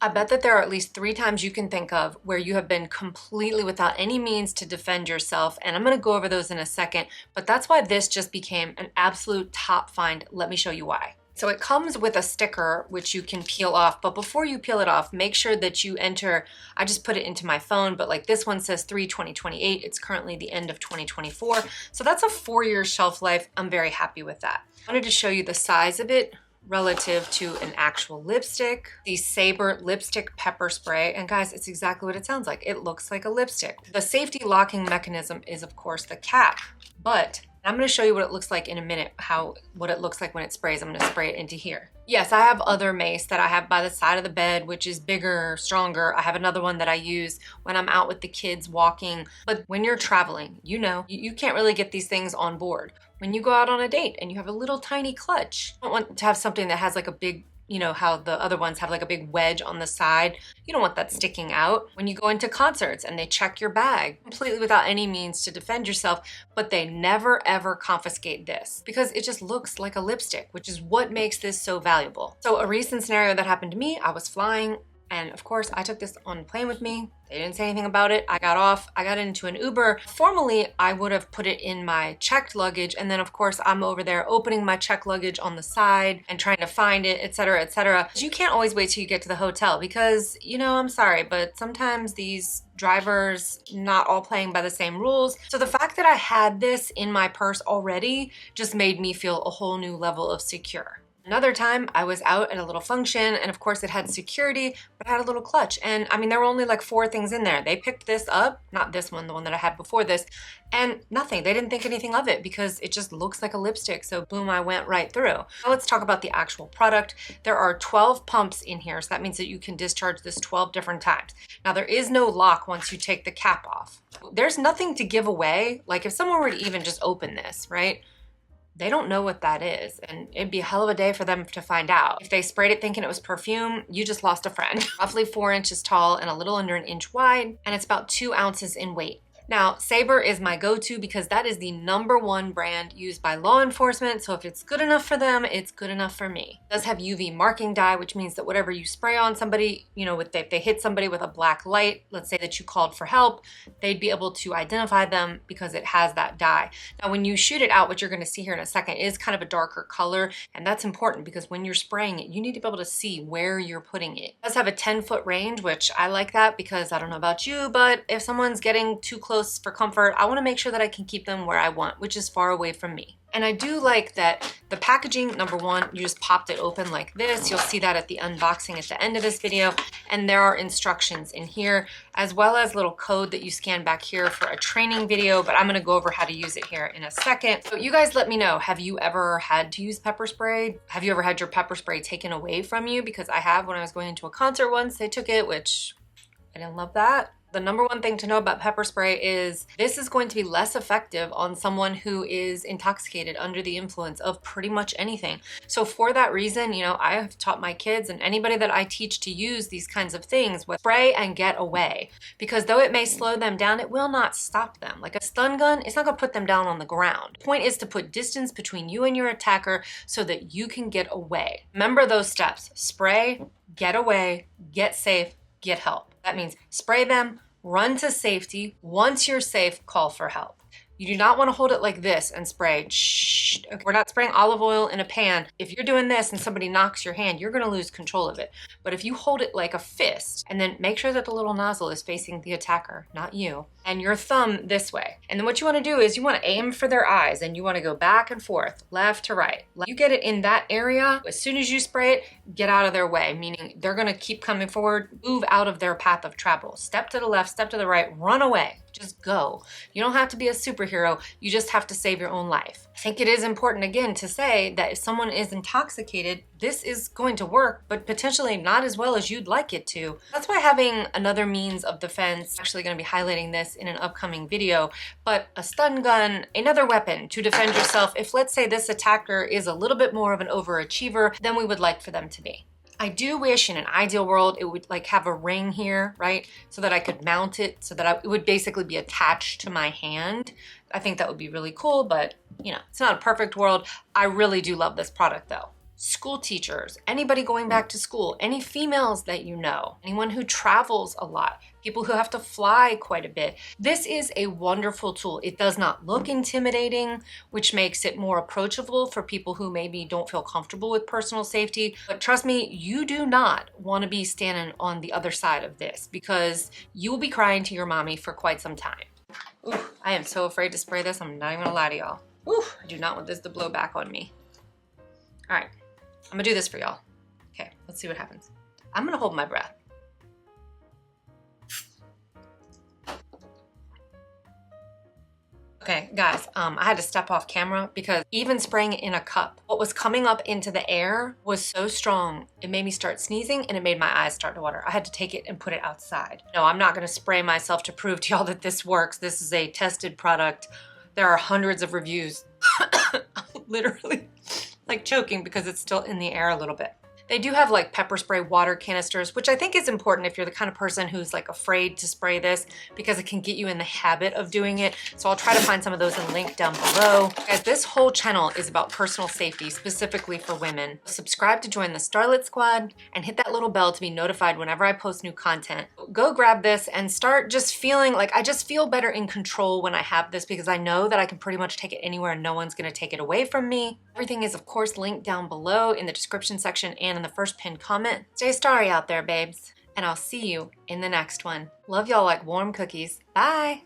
I bet that there are at least 3 times you can think of where you have been completely without any means to defend yourself, and I'm gonna go over those in a second, but that's why this just became an absolute top find. Let me show you why. So it comes with a sticker which you can peel off, but before you peel it off, make sure that you enter, I just put it into my phone, but like this one says 3/20/28, it's currently the end of 2024. So that's a 4-year shelf life. I'm very happy with that. I wanted to show you the size of it relative to an actual lipstick. The Sabre lipstick pepper spray, and guys, it's exactly what it sounds like. It looks like a lipstick. The safety locking mechanism is of course the cap, but I'm gonna show you what it looks like in a minute, what it looks like when it sprays. I'm gonna spray it into here. Yes, I have other mace that I have by the side of the bed, which is bigger, stronger. I have another one that I use when I'm out with the kids walking. But when you're traveling, you know, you can't really get these things on board. When you go out on a date and you have a little tiny clutch, you don't want to have something that has like a big, you know, how the other ones have like a big wedge on the side. You don't want that sticking out. When you go into concerts and they check your bag completely without any means to defend yourself, but they never ever confiscate this because it just looks like a lipstick, which is what makes this so valuable. So a recent scenario that happened to me, I was flying, and of course I took this on the plane with me. They didn't say anything about it. I got off, I got into an Uber. Formally, I would have put it in my checked luggage, and then of course I'm over there opening my checked luggage on the side and trying to find it, etc., etc. You can't always wait till you get to the hotel because, you know, I'm sorry, but sometimes these drivers not all playing by the same rules. So the fact that I had this in my purse already just made me feel a whole new level of secure. Another time I was out at a little function, and of course it had security, but it had a little clutch. And I mean, there were only like 4 things in there. They picked this up, not this one, the one that I had before this, and nothing. They didn't think anything of it because it just looks like a lipstick. So boom, I went right through. Now let's talk about the actual product. There are 12 pumps in here, so that means that you can discharge this 12 different times. Now there is no lock once you take the cap off. There's nothing to give away. Like if someone were to even just open this, right? They don't know what that is, and it'd be a hell of a day for them to find out. If they sprayed it thinking it was perfume, you just lost a friend. Roughly 4 inches tall and a little under an inch wide, and it's about 2 ounces in weight. Now, Sabre is my go-to because that is the #1 brand used by law enforcement, so if it's good enough for them, it's good enough for me. It does have UV marking dye, which means that whatever you spray on somebody, you know, if they hit somebody with a black light, let's say that you called for help, they'd be able to identify them because it has that dye. Now, when you shoot it out, what you're gonna see here in a second is kind of a darker color, and that's important because when you're spraying it, you need to be able to see where you're putting it. It does have a 10-foot range, which I like that because I don't know about you, but if someone's getting too close for comfort, I want to make sure that I can keep them where I want, which is far away from me. And I do like that the packaging, #1, you just popped it open like this. You'll see that at the unboxing at the end of this video. And there are instructions in here, as well as a little code that you scan back here for a training video, but I'm gonna go over how to use it here in a second. So you guys let me know, have you ever had to use pepper spray? Have you ever had your pepper spray taken away from you? Because I have. When I was going into a concert once, they took it, which I didn't love that. The #1 thing to know about pepper spray is this is going to be less effective on someone who is intoxicated under the influence of pretty much anything. So for that reason, you know, I have taught my kids and anybody that I teach to use these kinds of things with spray and get away. Because though it may slow them down, it will not stop them. Like a stun gun, it's not gonna put them down on the ground. The point is to put distance between you and your attacker so that you can get away. Remember those steps: spray, get away, get safe, get help. That means spray them, run to safety. Once you're safe, call for help. You do not want to hold it like this and spray. Shh. Okay, we're not spraying olive oil in a pan. If you're doing this and somebody knocks your hand, you're going to lose control of it. But if you hold it like a fist and then make sure that the little nozzle is facing the attacker, not you, and your thumb this way. And then what you want to do is you want to aim for their eyes and you want to go back and forth, left to right. You get it in that area. As soon as you spray it, get out of their way, meaning they're going to keep coming forward, move out of their path of travel. Step to the left, step to the right, run away. Just go. You don't have to be a superhero. You just have to save your own life. I think it is important again to say that if someone is intoxicated, this is going to work, but potentially not as well as you'd like it to. That's why having another means of defense, I'm actually going to be highlighting this in an upcoming video, but a stun gun, another weapon to defend yourself if, let's say, this attacker is a little bit more of an overachiever than we would like for them to be. I do wish in an ideal world it would like have a ring here, right? So that I could mount it so that it would basically be attached to my hand. I think that would be really cool, but you know, it's not a perfect world. I really do love this product though. school teachers, anybody going back to school, any females that you know, anyone who travels a lot, people who have to fly quite a bit. This is a wonderful tool. It does not look intimidating, which makes it more approachable for people who maybe don't feel comfortable with personal safety. But trust me, you do not want to be standing on the other side of this because you will be crying to your mommy for quite some time. Ooh, I am so afraid to spray this. I'm not even gonna lie to y'all. Ooh, I do not want this to blow back on me. All right, I'm gonna do this for y'all. Okay, let's see what happens. I'm gonna hold my breath. Okay, guys, I had to step off camera because even spraying it in a cup, what was coming up into the air was so strong, it made me start sneezing and it made my eyes start to water. I had to take it and put it outside. No, I'm not gonna spray myself to prove to y'all that this works. This is a tested product. There are hundreds of reviews. I'm literally like choking because it's still in the air a little bit. They do have like pepper spray water canisters, which I think is important if you're the kind of person who's like afraid to spray this because it can get you in the habit of doing it. So I'll try to find some of those and link down below. Guys, this whole channel is about personal safety, specifically for women. Subscribe to join the Starlet Squad and hit that little bell to be notified whenever I post new content. Go grab this and start just feeling like I just feel better in control when I have this because I know that I can pretty much take it anywhere and no one's gonna take it away from me. Everything is of course linked down below in the description section and in the first pinned comment. Stay starry out there, babes. And I'll see you in the next one. Love y'all like warm cookies. Bye.